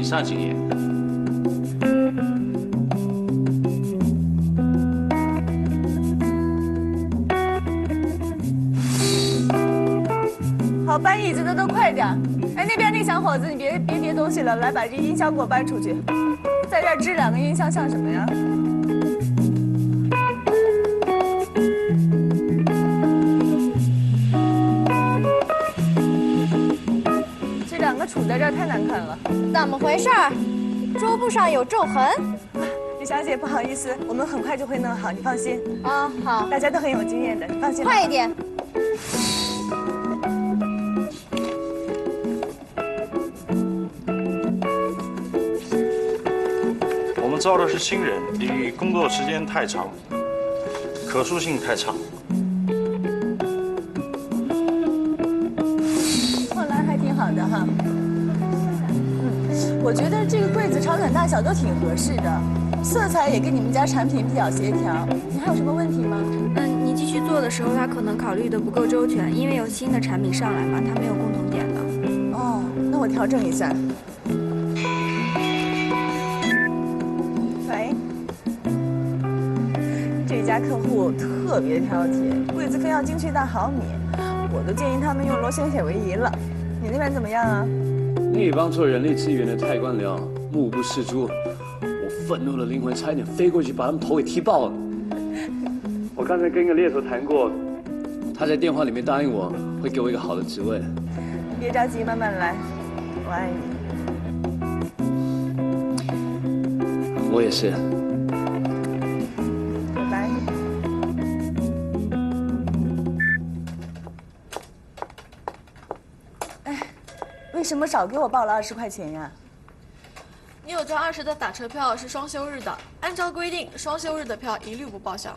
上几年。好，搬椅子的都快点！哎，那边那小伙子，你别叠东西了，来把这音箱给我搬出去。在这儿支2个音箱像什么呀？这2个杵在这儿太难看了。怎么回事？桌布上有皱痕。李小姐，不好意思，我们很快就会弄好，你放心。啊，好，大家都很有经验的，你放心。快一点。我们招的是新人，你工作时间太长，可塑性太差。后来还挺好的哈。我觉得这个柜子长短大小都挺合适的，色彩也跟你们家产品比较协调。你还有什么问题吗？你继续做的时候，他可能考虑的不够周全，因为有新的产品上来嘛，他没有共同点的。哦，那我调整一下。喂，这家客户特别挑剔，柜子非要精确到毫米，我都建议他们用螺旋铁为宜了。你那边怎么样啊？那帮做人力资源的太官僚目不识珠，我愤怒的灵魂差一点飞过去把他们头给踢爆了。我刚才跟一个猎头谈过，他在电话里面答应我会给我一个好的职位。别着急，慢慢来，我爱你。我也是。拜拜。哎，为什么少给我报了20块钱呀？你有张20的打车票是双休日的，按照规定，双休日的票一律不报销。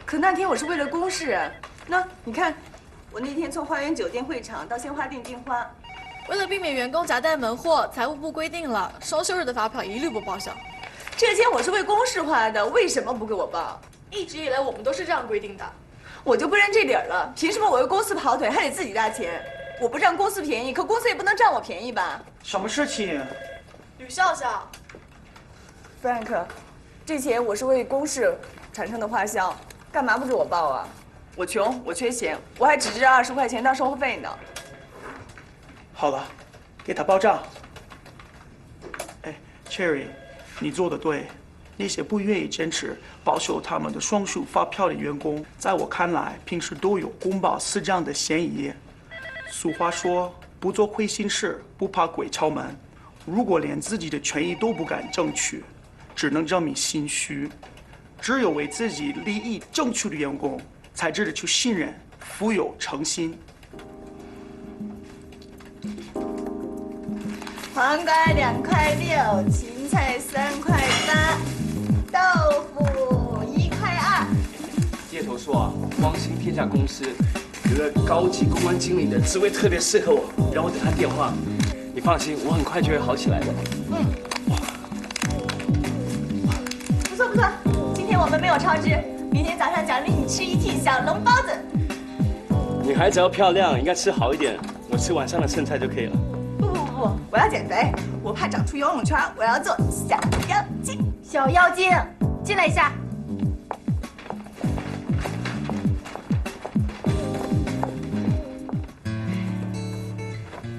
可那天我是为了公事啊。那你看，我那天从花园酒店会场到鲜花店订花，为了避免员工夹带门货，财务部规定了双休日的发票一律不报销。这个钱我是为公事花的，为什么不给我报？一直以来我们都是这样规定的。我就不认这理儿了，凭什么我为公司跑腿还得自己搭钱？我不占公司便宜，可公司也不能占我便宜吧？什么事情？吕笑笑 ，Frank， 这钱我是为公事产生的花销，干嘛不给我报啊？我穷，我缺钱，我还只值20块钱当生活费呢。好了，给他报账。哎 ，Cherry， 你做的对。那些不愿意坚持报销他们的双数发票的员工，在我看来，平时都有公报私账的嫌疑。俗话说，不做亏心事，不怕鬼敲门。如果连自己的权益都不敢争取，只能证明心虚。只有为自己利益争取的员工，才值得去信任，富有诚心。黄瓜2块6，芹菜3块8，豆腐1块2。猎头说啊，光兴天下公司有个高级公关经理的职位特别适合我，让我等他电话。你放心，我很快就会好起来的。不错不错，今天我们没有超支，明天早上奖励你吃1屉小笼包子。女孩子要漂亮，应该吃好一点，我吃晚上的剩菜就可以了。不，我要减肥，我怕长出游泳圈，我要做小妖精。小妖精，进来一下。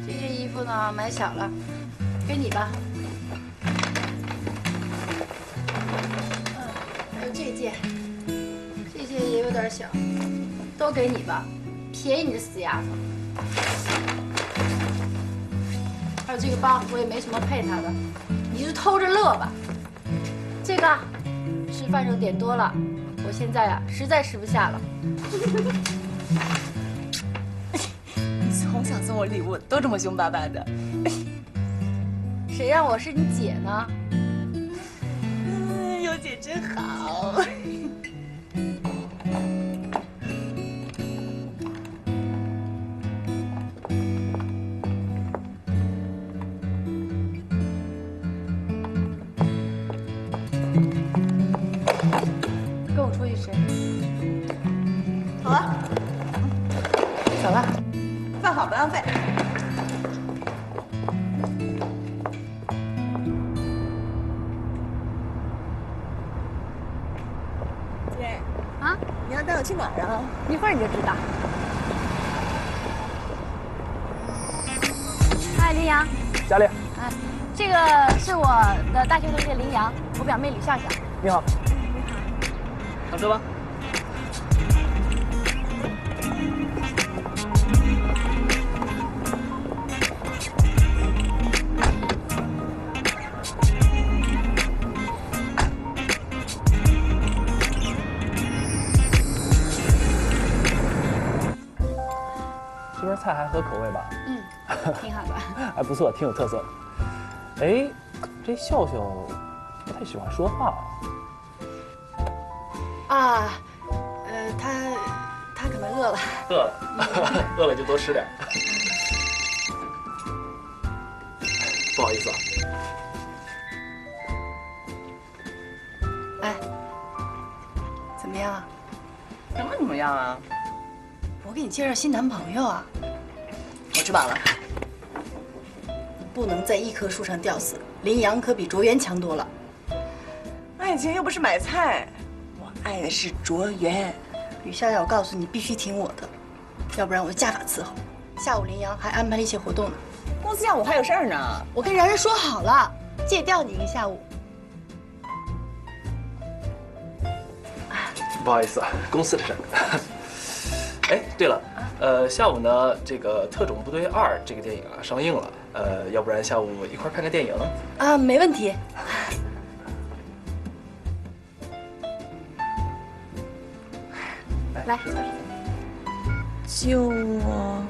这件衣服呢买小了，给你吧。还有这件也有点小，都给你吧，便宜你这死丫头。还有这个包，我也没什么配它的，你就偷着乐吧。这个吃饭时候点多了，我现在啊实在吃不下了。你从小送我礼物都这么凶巴巴的，谁让我是你姐呢？有姐真好。跟我出去吃。好啊，走了。饭好不浪费。你要带我去哪儿啊？一会儿你就知道。嗨，林阳。佳丽。哎，这个是我的大学同学林阳，我表妹吕笑笑。你好。上车吧。这边菜还合口味吧？挺好的。还不错，挺有特色。哎，这笑笑不太喜欢说话啊，他可能饿了。饿了，饿了就多吃点。不好意思啊。哎，怎么样？怎么样啊？我给你介绍新男朋友啊。我吃饱了。不能在一棵树上吊死，林阳可比卓源强多了。爱情又不是买菜，我爱的是卓源。吕笑笑，我告诉你，必须听我的，要不然我就家法伺候。下午林阳还安排了一些活动呢。公司下午还有事儿呢。我跟然然说好了，借调你一个下午。不好意思啊，公司的事儿。哎，对了，下午呢，这个《特种部队2》这个电影啊上映了，要不然下午一块儿看个电影？啊，没问题。来，救我！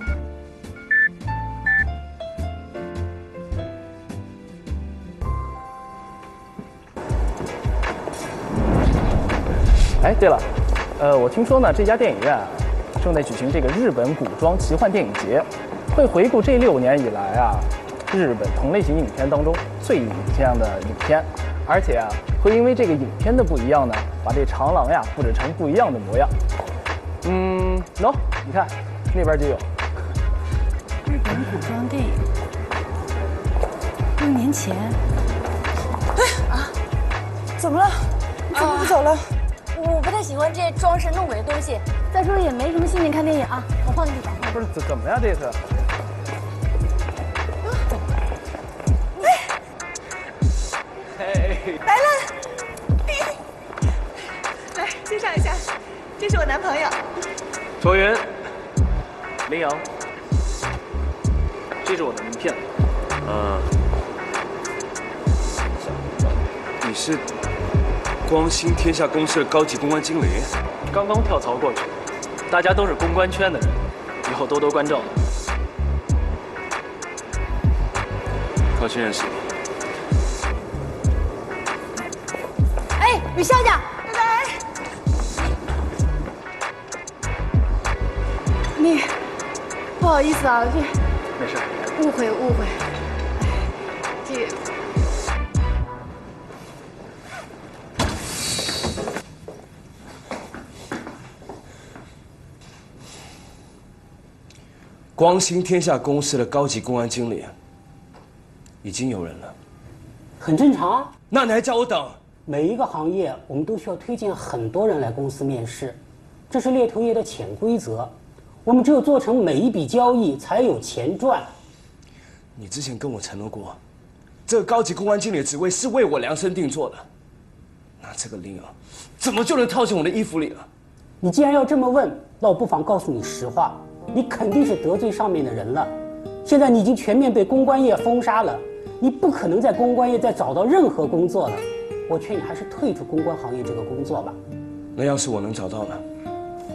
哎，对了，我听说呢，这家电影院啊，正在举行这个日本古装奇幻电影节，会回顾这6年以来啊，日本同类型影片当中最影像的影片，而且啊，会因为这个影片的不一样呢，把这长廊呀布置成不一样的模样。喏，你看那边就有。日本古装电影，6年前。怎么了？你怎么不走了？我不太喜欢这些装神弄鬼的东西。再说也没什么心情看电影啊，我换个地方。不是怎么呀？这是？来了，来介绍一下，这是我男朋友卓源，林阳，这是我的名片。你是光兴天下公司的高级公关经理？刚刚跳槽过去，大家都是公关圈的人，以后多多关照。高兴认识你。哎，吕笑笑，拜拜。你不好意思啊，这没事。误会。这光兴天下公司的高级公关经理，已经有人了。很正常啊。那你还叫我等？每一个行业我们都需要推荐很多人来公司面试，这是猎头业的潜规则。我们只有做成每一笔交易，才有钱赚。你之前跟我承诺过，这个高级公关经理的职位是为我量身定做的。那这个林儿怎么就能套进我的衣服里了？你既然要这么问，那我不妨告诉你实话，你肯定是得罪上面的人了。现在你已经全面被公关业封杀了，你不可能在公关业再找到任何工作了。我劝你还是退出公关行业这个工作吧。那要是我能找到呢？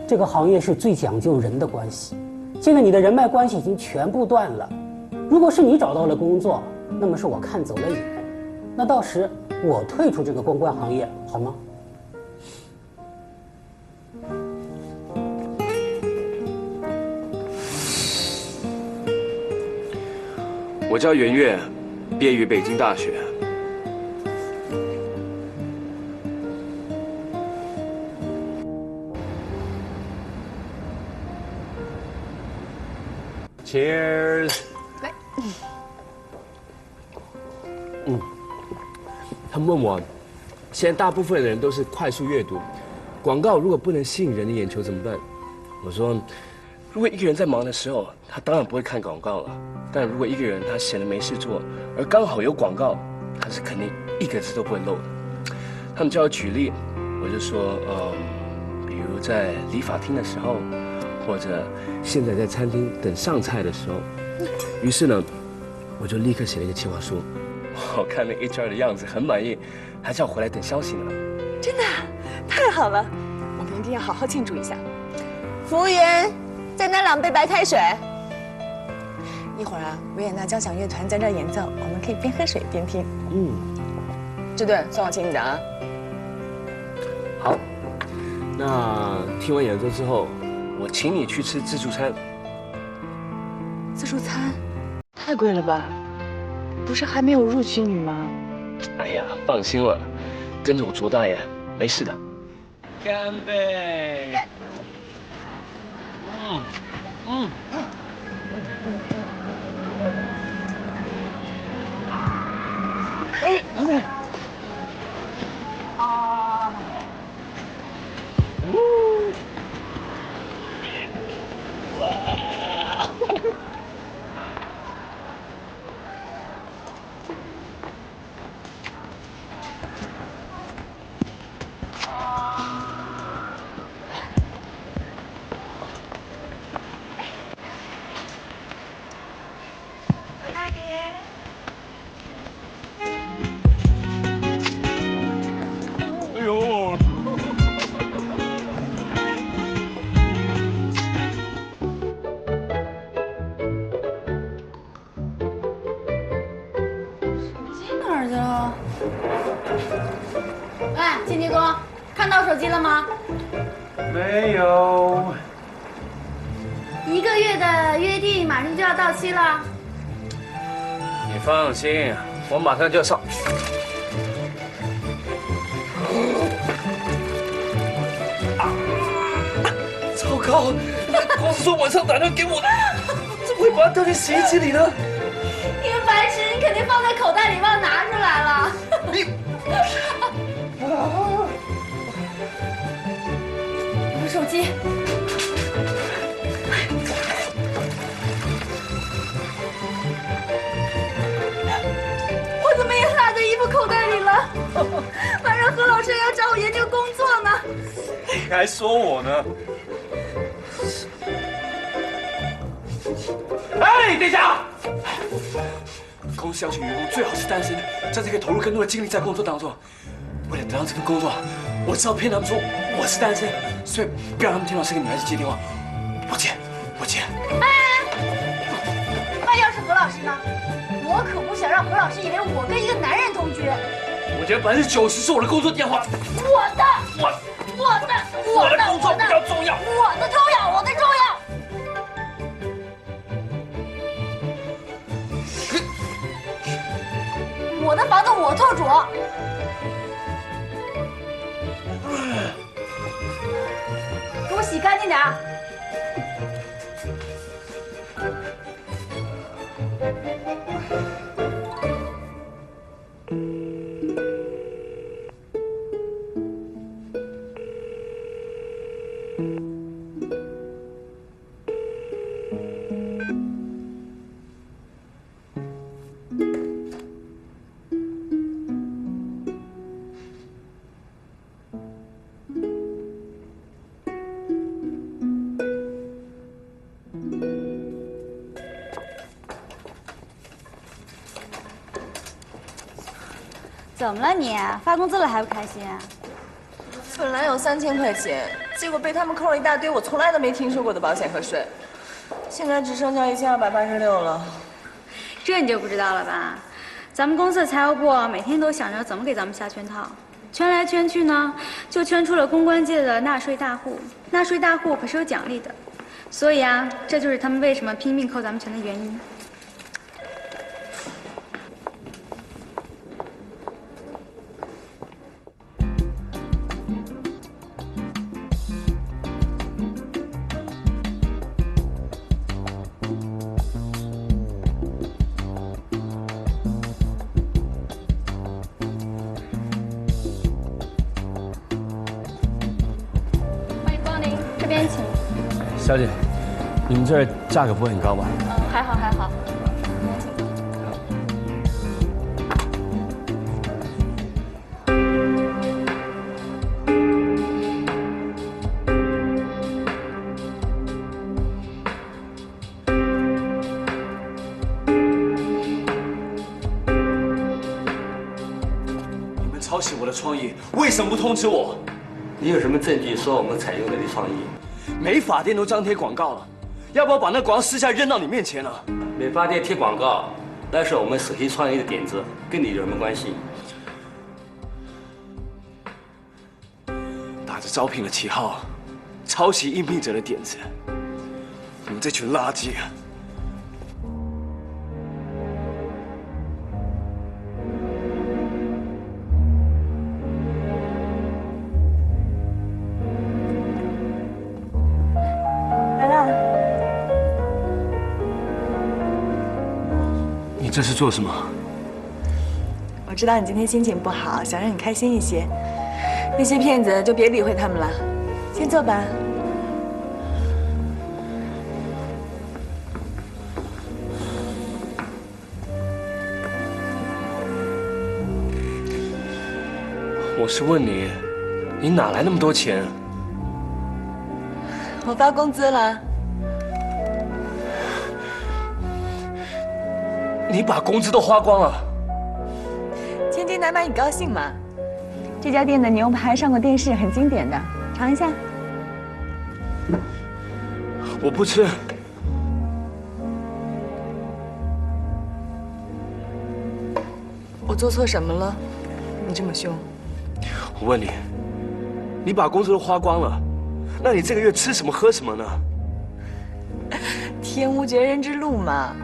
这个行业是最讲究人的关系，现在你的人脉关系已经全部断了。如果是你找到了工作，那么是我看走了眼，那到时我退出这个公关行业，好吗？我叫袁岳，毕业于北京大学。Cheers。他们问我，现在大部分人都是快速阅读，广告如果不能吸引人的眼球怎么办？我说，如果一个人在忙的时候，他当然不会看广告了。但如果一个人他闲得没事做，而刚好有广告，他是肯定一个字都不会漏的。他们叫我举例，我就说，比如在理发厅的时候，或者现在在餐厅等上菜的时候。于是呢，我就立刻写了一个企划书。我看那 HR 的样子很满意，还叫我回来等消息呢。真的，太好了，我们一定要好好庆祝一下。服务员，再拿2杯白开水。一会儿啊，维也纳交响乐团在这儿演奏，我们可以边喝水边听。这顿算我请你的啊。好，那听完演奏之后，我请你去吃自助餐。自助餐太贵了吧？不是还没有录取你吗？哎呀，放心了，跟着我卓大爷，没事的。干杯！喂，清洁工，看到手机了吗？没有。1个月的约定马上就要到期了。你放心，我马上就要上。糟糕！公司说晚上打电话给我的，怎么会把它掉进洗衣机里呢？你个白痴，你肯定放在口袋里忘拿出来了。你。我手机。我怎么也落在衣服口袋里了？晚上何老师要找我研究工作呢。你还说我呢？哎，等一下！公司要求员工最好是单身，这样才可以投入更多的精力在工作当中。为了得到这份工作，我只好骗他们说我是单身，所以不要让他们听到是个女孩子接电话。不接，不接。那要是何老师呢？我可不想让何老师以为我跟一个男人同居。我觉得90%是我的工作电话。我的工作比较重要。我的重要，我的重要。我的房子我做主。给我洗干净点儿。怎么了你？发工资了还不开心？本来有3000块钱，结果被他们扣了一大堆我从来都没听说过的保险和税，现在只剩下1286了。这你就不知道了吧？咱们公司的财务部每天都想着怎么给咱们下圈套，圈来圈去呢，就圈出了公关界的纳税大户。纳税大户可是有奖励的，所以啊，这就是他们为什么拼命扣咱们钱的原因。边请。小姐，你们这儿价格不会很高吧？还好还好。你们抄袭我的创意，为什么不通知我？你有什么证据说我们采用了你的创意？美发店都张贴广告了，要不要把那广告私下扔到你面前啊？美发店贴广告，那是我们首席创意的点子，跟你有什么关系？打着招聘的旗号，抄袭应聘者的点子，你们这群垃圾啊！来了。你这是做什么？我知道你今天心情不好，想让你开心一些。那些骗子就别理会他们了，先坐吧。我是问你，你哪来那么多钱？我发工资了。你把工资都花光了？千金难买，你高兴吗？这家店的牛排上过电视，很经典的，尝一下。我不吃。我做错什么了？你这么凶？我问你，你把工资都花光了，那你这个月吃什么喝什么呢？天无绝人之路嘛。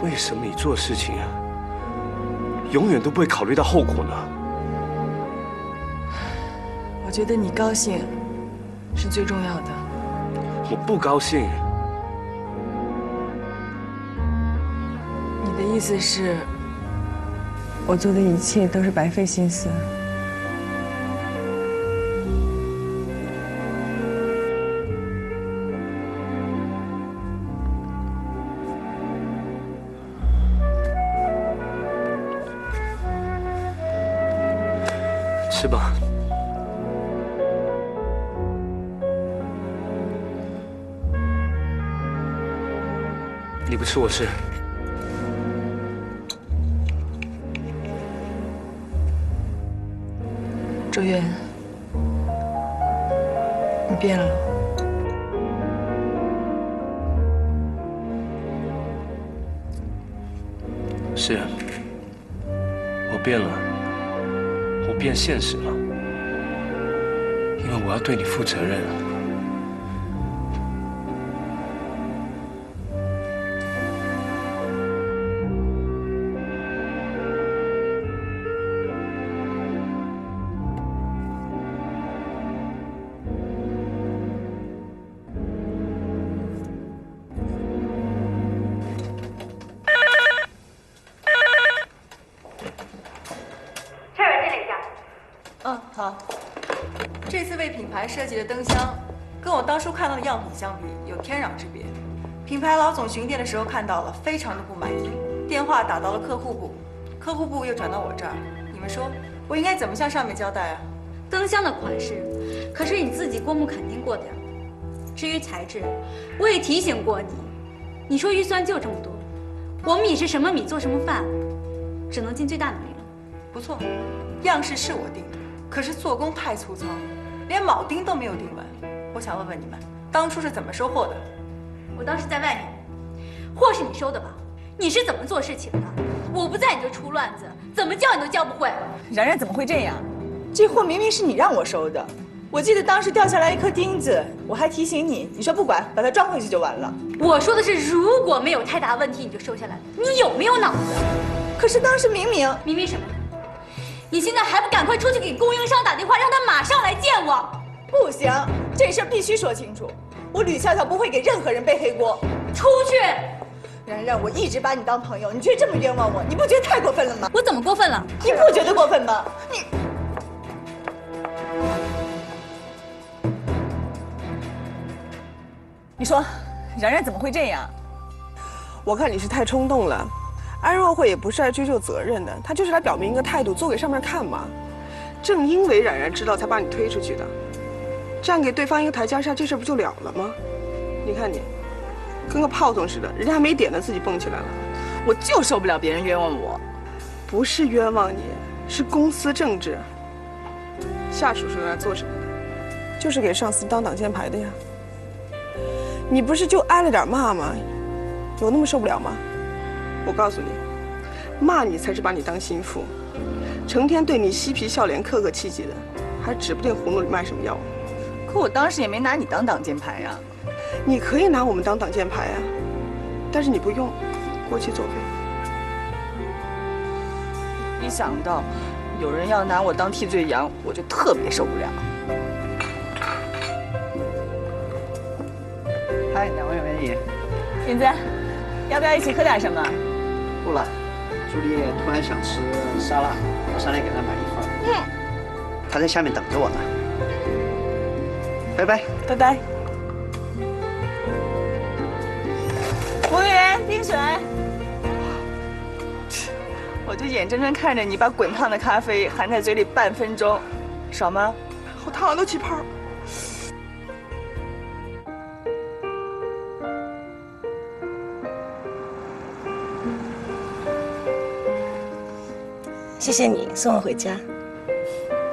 为什么你做事情啊，永远都不会考虑到后果呢？我觉得你高兴是最重要的。我不高兴。你的意思是，我做的一切都是白费心思？吃吧。你不吃我吃。周月，你变了。是，我变了，我变现实了，因为我要对你负责任。好，这次为品牌设计的灯箱，跟我当初看到的样品相比，有天壤之别。品牌老总巡店的时候看到了，非常的不满意，电话打到了客户部，客户部又转到我这儿。你们说，我应该怎么向上面交代啊？灯箱的款式，可是你自己过目肯定过的呀。至于材质，我也提醒过你，你说预算就这么多，我们米是什么米做什么饭，只能尽最大努力了。不错，样式是我定的。可是做工太粗糙，连铆钉都没有钉完。我想问问你们，当初是怎么收货的？我当时在外面，货是你收的吧？你是怎么做事情的？我不在你就出乱子，怎么教你都教不会。然然怎么会这样？这货明明是你让我收的，我记得当时掉下来一颗钉子，我还提醒你，你说不管，把它装回去就完了。我说的是如果没有太大问题你就收下来，你有没有脑子？可是当时明明什么？你现在还不赶快出去给供应商打电话，让他马上来见我！不行，这事儿必须说清楚。我吕笑笑不会给任何人背黑锅。出去！然然，我一直把你当朋友，你却这么冤枉我，你不觉得太过分了吗？我怎么过分了？你不觉得过分吗？你。你说，冉冉怎么会这样？我看你是太冲动了。安若慧也不是来追究责任的，她就是来表明一个态度，做给上面看嘛。正因为冉冉知道，才把你推出去的，这样给对方一个台阶下，这事不就了了吗？你看你，跟个炮筒似的，人家还没点呢，自己蹦起来了。我就受不了别人冤枉我。不是冤枉你，是公司政治。下属是来做什么的？就是给上司当挡箭牌的呀。你不是就挨了点骂吗？有那么受不了吗？我告诉你，骂你才是把你当心腹，成天对你嬉皮笑脸、客客气气的，还指不定葫芦里卖什么药。可我当时也没拿你当挡箭牌呀。你可以拿我们当挡箭牌啊，但是你不用，过期作废。一想到有人要拿我当替罪羊，我就特别受不了。嗨，两位美女。影子，要不要一起喝点什么？不了，朱丽突然想吃沙拉，我上来给她买一份。她在下面等着我呢。拜拜，拜拜。服务员，冰水。我就眼睁睁看着你把滚烫的咖啡含在嘴里半分钟，爽吗？好烫，都起泡。谢谢你送我回家。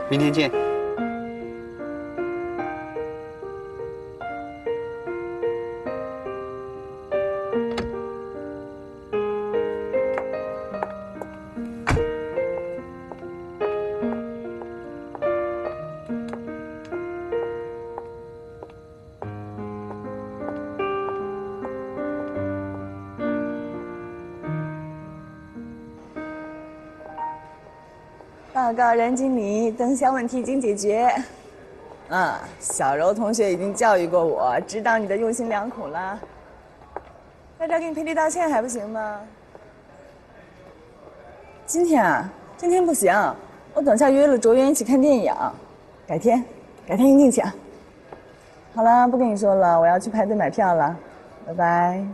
明天见。报告冉经理，灯箱问题已经解决。小柔同学已经教育过我，知道你的用心良苦了。在这儿给你赔礼道歉还不行吗？今天啊，今天不行，我等下约了卓渊一起看电影，改天一定请。好了，不跟你说了，我要去排队买票了，拜拜。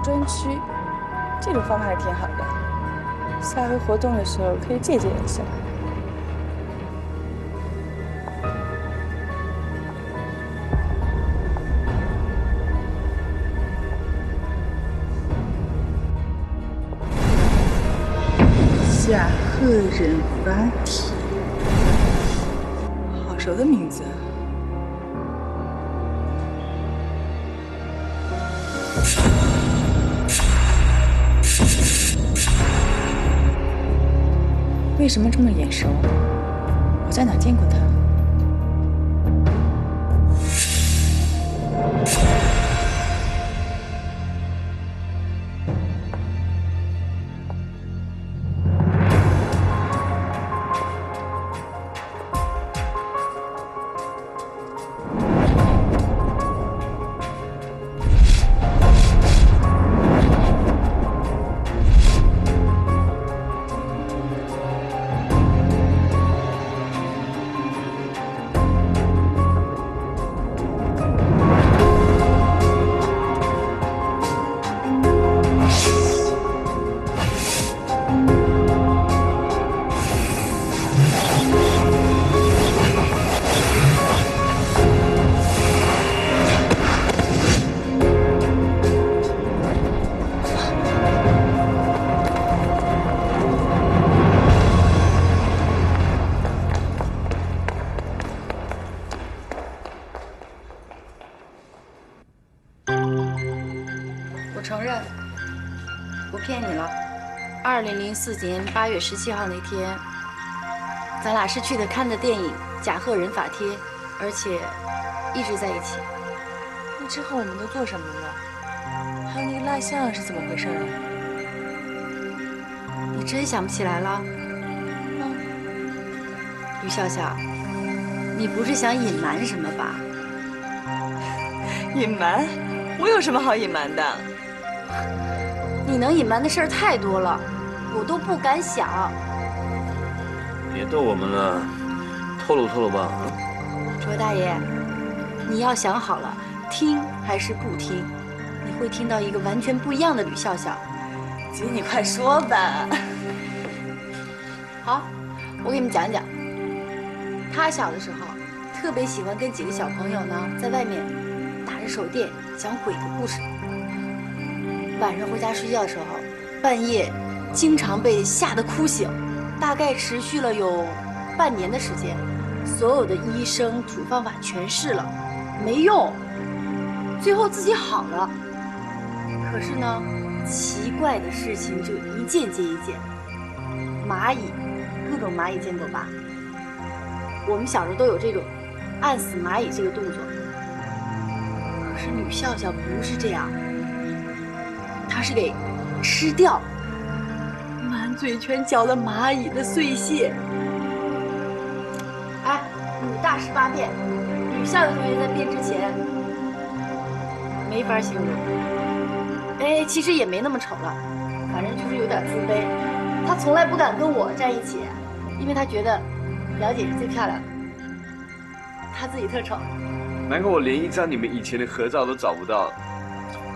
专区，这种方法还挺好的。下回活动的时候可以借鉴一下。夏贺忍法体，好熟的名字。为什么这么眼熟？我在哪见过他？承认，不骗你了。2004年8月17号那天，咱俩是去的看的电影《甲贺忍法帖》，而且一直在一起。那之后我们都做什么了？还有那个蜡像是怎么回事啊？你真想不起来了。吕笑笑，你不是想隐瞒什么吧？隐瞒？我有什么好隐瞒的？你能隐瞒的事儿太多了，我都不敢想。别逗我们了，透露透露吧。卓大爷，你要想好了，听还是不听？你会听到一个完全不一样的吕笑笑。姐，你快说吧。好，我给你们讲讲。他小的时候，特别喜欢跟几个小朋友呢，在外面打着手电讲鬼的故事。晚上回家睡觉的时候，半夜经常被吓得哭醒，大概持续了有半年的时间。所有的医生土方法全试了，没用，最后自己好了。可是呢，奇怪的事情就一件接一件。蚂蚁，各种蚂蚁见过吧？我们小时候都有这种按死蚂蚁这个动作。可是吕笑笑不是这样，她是给吃掉，满嘴全嚼了蚂蚁的碎屑。哎，女大十八变，吕笑笑同学在变之前没法形容。哎，其实也没那么丑了，反正就是有点自卑。她从来不敢跟我在一起，因为她觉得表姐是最漂亮的，她自己特丑。难怪我连一张你们以前的合照都找不到。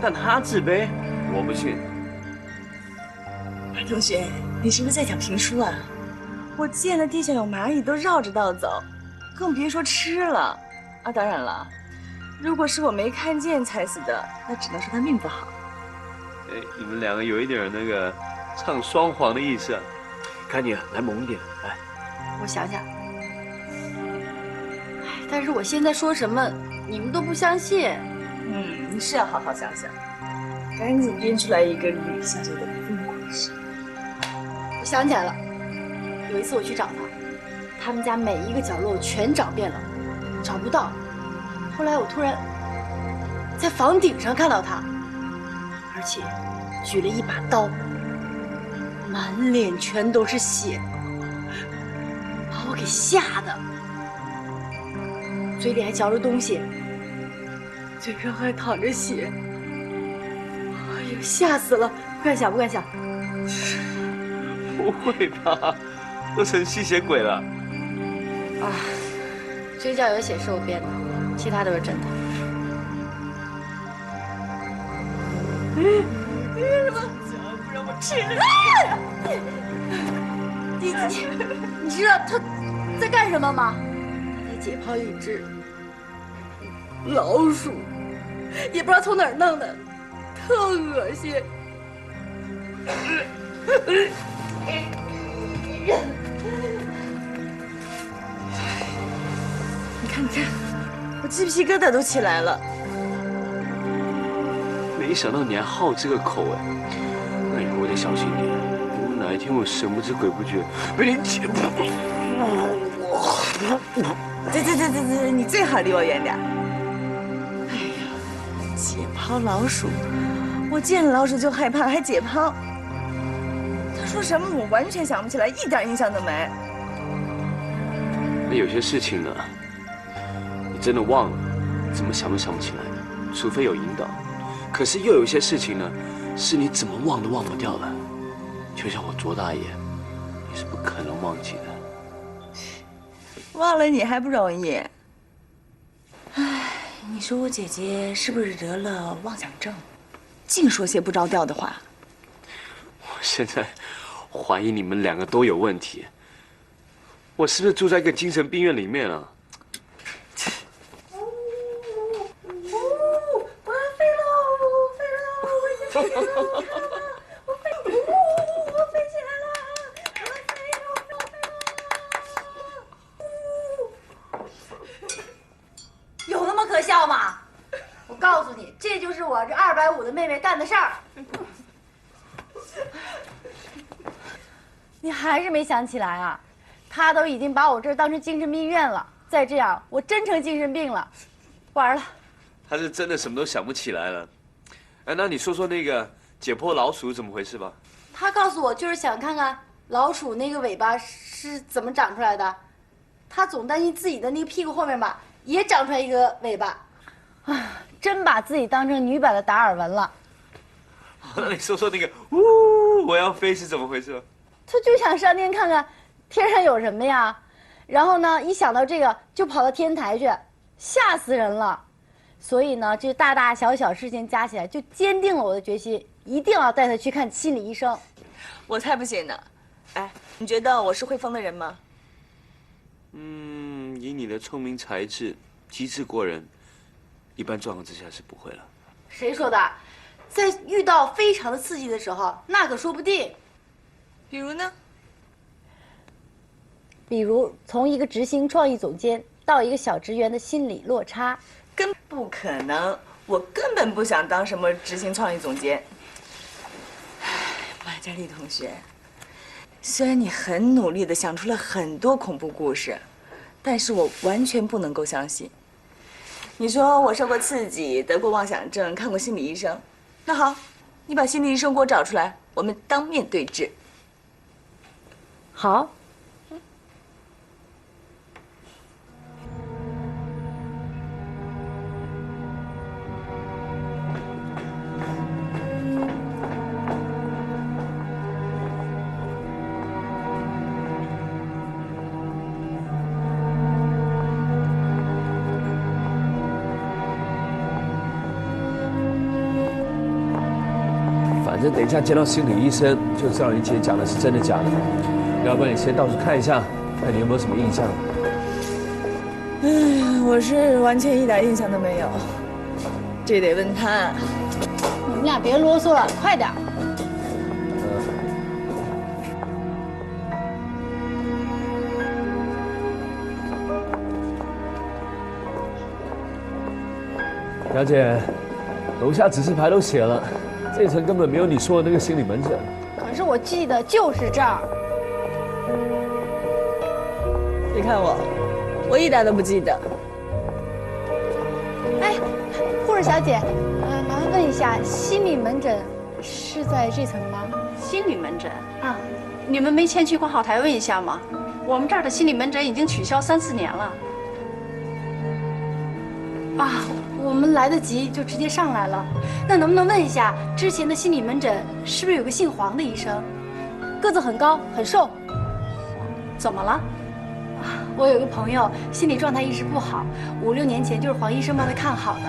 但他自卑，我不信。同学，你是不是在讲评书啊？我见了地下有蚂蚁都绕着道走，更别说吃了。啊，当然了，如果是我没看见踩死的，那只能说他命不好。哎，你们两个有一点那个唱双簧的意思啊。看你来猛一点，来。我想想。但是我现在说什么，你们都不相信。你是要好好想想，赶紧编出来一个吕笑笑的疯狂事。我想起来了，有一次我去找他们家每一个角落全找遍了，找不到。后来我突然在房顶上看到他，而且举了一把刀，满脸全都是血，把我给吓的。嘴里还嚼着东西，嘴上还淌着血，哎呦，吓死了！不敢想，不敢想。不会吧？都成吸血鬼了？啊，嘴角有血是我编的，其他都是真的。为什么不让我吃？你知道他在干什么吗？解剖一只老鼠，也不知道从哪儿弄的，特恶心。你看，你看，我鸡皮疙瘩都起来了。没想到你还好这个口哎，那以后我得小心点。如果哪一天我神不知鬼不觉被你解剖，对，你最好离我远点。哎呀，解剖老鼠，我见了老鼠就害怕，还解剖。他说什么我完全想不起来，一点印象都没。那有些事情呢，你真的忘了，怎么想都想不起来的，除非有引导。可是又有一些事情呢，是你怎么忘都忘不掉的，就像我卓大爷，你是不可能忘记的。忘了你还不容易。唉，你说我姐姐是不是得了妄想症？净说些不着调的话。我现在怀疑你们两个都有问题。我是不是住在一个精神病院里面啊？我要飞喽！我飞喽！我飞喽！我飞起来了！我飞喽！有那么可笑吗？我告诉你，这就是我这250的妹妹干的事儿。你还是没想起来啊？她都已经把我这儿当成精神病院了，再这样，我真成精神病了，完了。他是真的什么都想不起来了。哎，那你说说那个解剖老鼠怎么回事吧？他告诉我就是想看看老鼠那个尾巴是怎么长出来的。他总担心自己的那个屁股后面吧也长出来一个尾巴。啊，真把自己当成女版的达尔文了。那你说那个呜，我要飞是怎么回事？他就想上天看看天上有什么呀，然后呢，一想到这个就跑到天台去，吓死人了。所以呢，这大大小小事情加起来，就坚定了我的决心，一定要带他去看心理医生。我才不信呢！哎，你觉得我是会疯的人吗？以你的聪明才智、机智过人，一般状况之下是不会了。谁说的？在遇到非常的刺激的时候，那可说不定。比如呢？比如从一个执行创意总监到一个小职员的心理落差，根不可能，我根本不想当什么执行创意总监。哎，马嘉丽同学，虽然你很努力地想出了很多恐怖故事，但是我完全不能够相信。你说我受过刺激，得过妄想症，看过心理医生，那好，你把心理医生给我找出来，我们当面对质。好。反正等一下见到心理医生，就知道你姐讲的是真的假的。要不然你先到处看一下，看你有没有什么印象。哎，我是完全一点印象都没有，这得问他。你们俩别啰嗦了，快点。表姐，楼下指示牌都写了，这层根本没有你说的那个心理门诊。可是我记得就是这儿。你看我一点都不记得。哎，护士小姐，麻烦问一下，心理门诊是在这层吗？心理门诊啊，你们没前去挂号台问一下吗？我们这儿的心理门诊已经取消3、4年了。啊，我们来得及就直接上来了。那能不能问一下，之前的心理门诊是不是有个姓黄的医生，个子很高很瘦？怎么了？我有个朋友心理状态一直不好，5、6年前就是黄医生帮他看好的，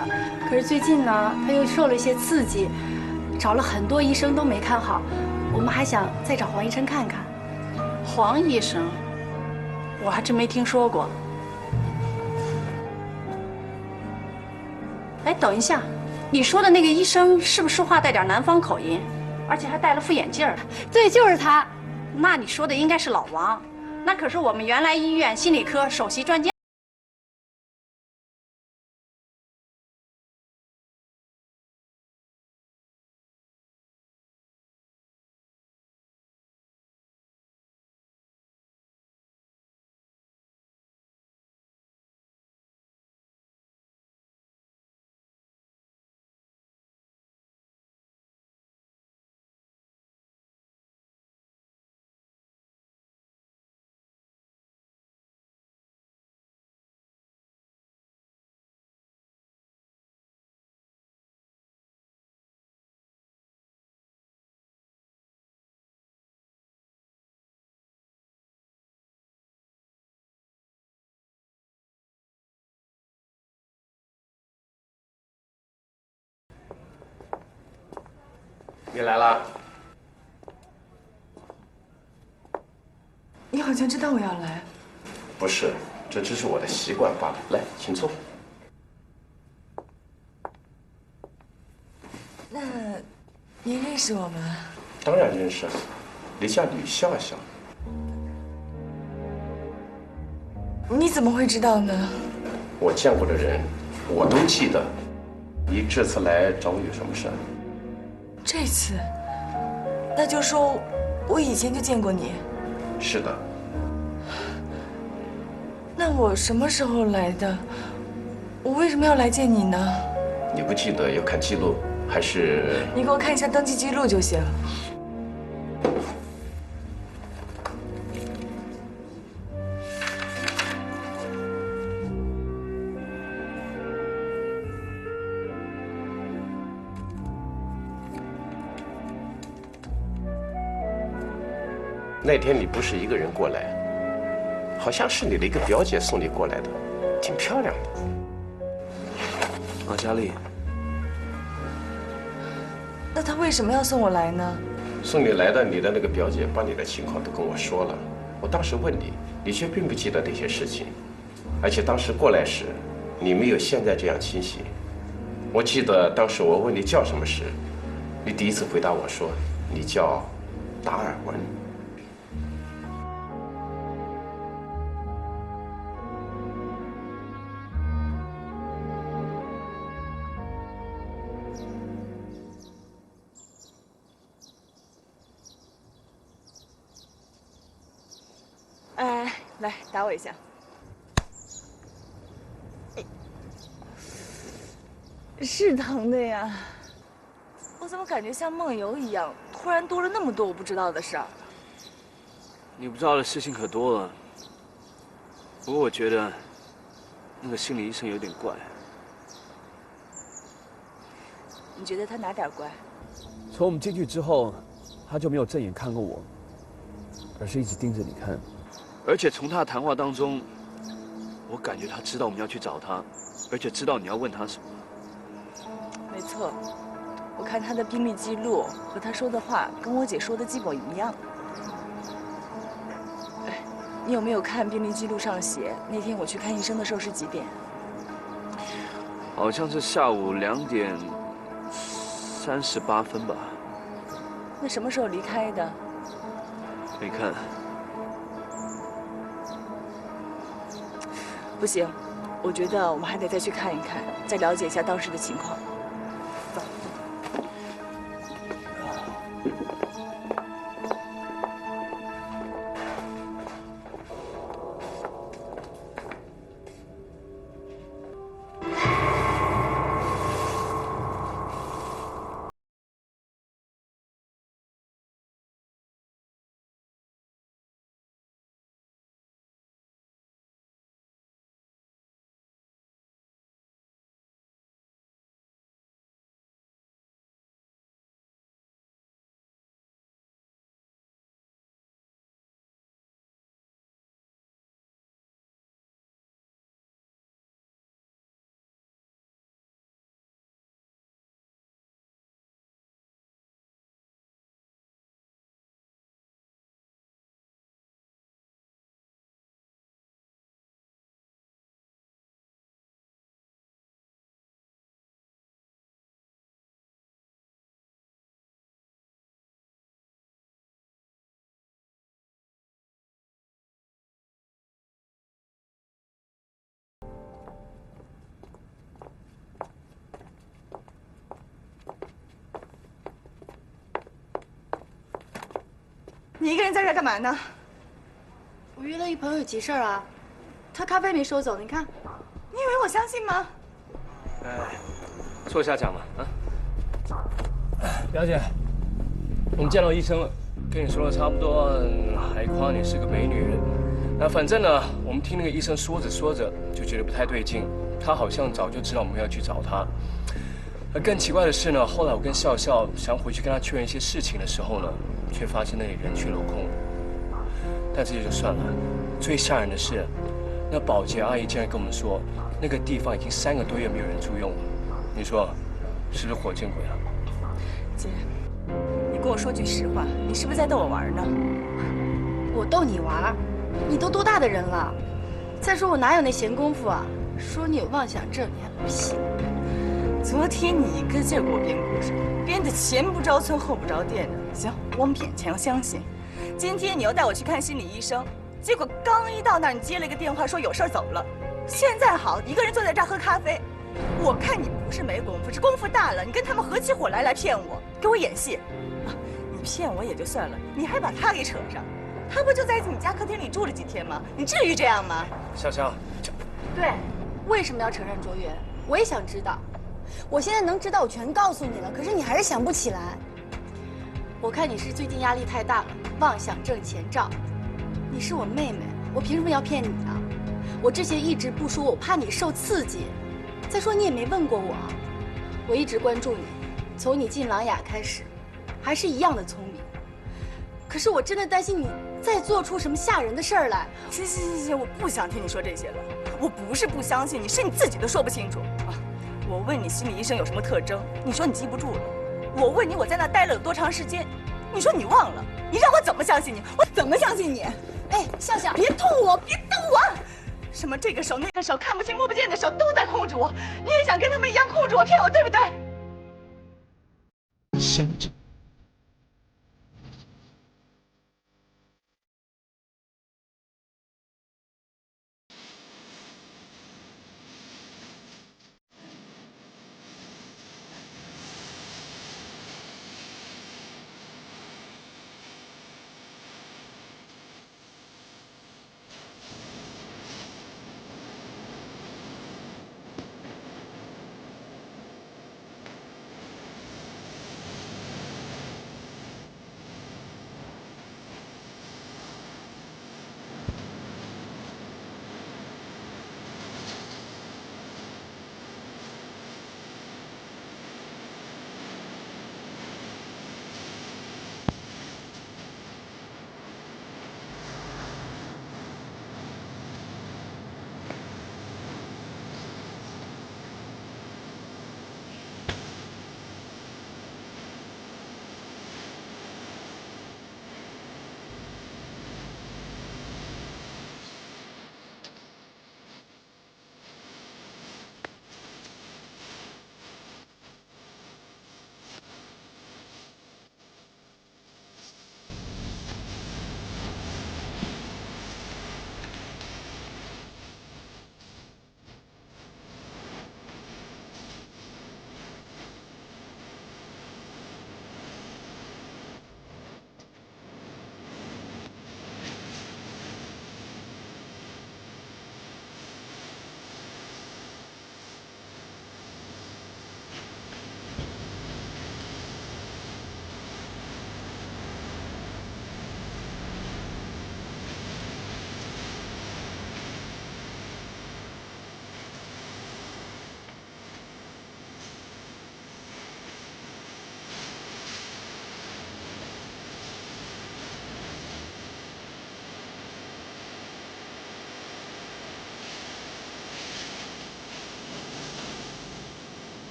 可是最近呢，他又受了一些刺激，找了很多医生都没看好，我们还想再找黄医生看看。黄医生，我还真没听说过。哎，等一下，你说的那个医生是不是说话带点南方口音，而且还戴了副眼镜儿？对，就是他。那你说的应该是老王，那可是我们原来医院心理科首席专家。你来啦？你好像知道我要来。不是，这只是我的习惯罢了。来，请坐。那您认识我吗？当然认识，你叫吕笑笑。你怎么会知道呢？我见过的人，我都记得。你这次来找我有什么事？这次，那就说我以前就见过你。是的。那我什么时候来的？我为什么要来见你呢？你不记得要看记录，还是？你给我看一下登记记录就行。那天你不是一个人过来，好像是你的一个表姐送你过来的，挺漂亮的。王佳丽，那他为什么要送我来呢？送你来的，你的那个表姐把你的情况都跟我说了。我当时问你，你却并不记得那些事情，而且当时过来时，你没有现在这样清晰。我记得当时我问你叫什么时，你第一次回答我说你叫达尔文。哎，来打我一下。是疼的呀，我怎么感觉像梦游一样，突然多了那么多我不知道的事儿？你不知道的事情可多了。不过我觉得那个心理医生有点怪。你觉得他哪点怪？从我们进去之后，他就没有正眼看过我，而是一直盯着你看。而且从他的谈话当中，我感觉他知道我们要去找他，而且知道你要问他什么。没错，我看他的病历记录和他说的话跟我姐说的基本一样。哎，你有没有看病历记录上写那天我去看医生的时候是几点？好像是下午2点38分吧。那什么时候离开的？没看。不行，我觉得我们还得再去看一看，再了解一下当时的情况。走。你一个人在这儿干嘛呢？我约了一朋友有急事儿啊，他咖啡没收走，你看。你以为我相信吗？哎，坐下讲吧，啊。表姐，我们见到医生了，跟你说的差不多，还夸你是个美女人。那反正呢，我们听那个医生说着说着就觉得不太对劲，他好像早就知道我们要去找他。更奇怪的是呢，后来我跟笑笑想回去跟他确认一些事情的时候呢，却发现那里人去楼空。但这也就算了，最吓人的是，那保洁阿姨竟然跟我们说，那个地方已经3个多月没有人住用了。你说，是不是活见鬼了？姐，你跟我说句实话，你是不是在逗我玩呢？我逗你玩？你都多大的人了？再说我哪有那闲工夫啊？说你有妄想症，你还不信？昨天你一个劲儿给我编故事，编得前不着村后不着店的。行，我勉强相信。今天你又带我去看心理医生，结果刚一到那儿，你接了一个电话说有事儿走了。现在好，一个人坐在这儿喝咖啡。我看你不是没功夫，是功夫大了。你跟他们合起伙来骗我，给我演戏。啊，你骗我也就算了，你还把他给扯上。他不就在你家客厅里住了几天吗？你至于这样吗？香香，对，为什么要扯上卓越？我也想知道。我现在能知道，我全告诉你了，可是你还是想不起来。我看你是最近压力太大了，妄想症前兆。你是我妹妹，我凭什么要骗你呢？我之前一直不说，我怕你受刺激。再说你也没问过我，我一直关注你，从你进琅琊开始，还是一样的聪明。可是我真的担心你再做出什么吓人的事儿来。行，我不想听你说这些了。我不是不相信你，是你自己都说不清楚啊。我问你心理医生有什么特征，你说你记不住了。我问你我在那待了有多长时间，你说你忘了。你让我怎么相信你？我怎么相信你？哎，笑笑，别动我，别动我！什么这个手那个手，看不清摸不见的手都在控制我，你也想跟他们一样控制我，骗我，对不对？先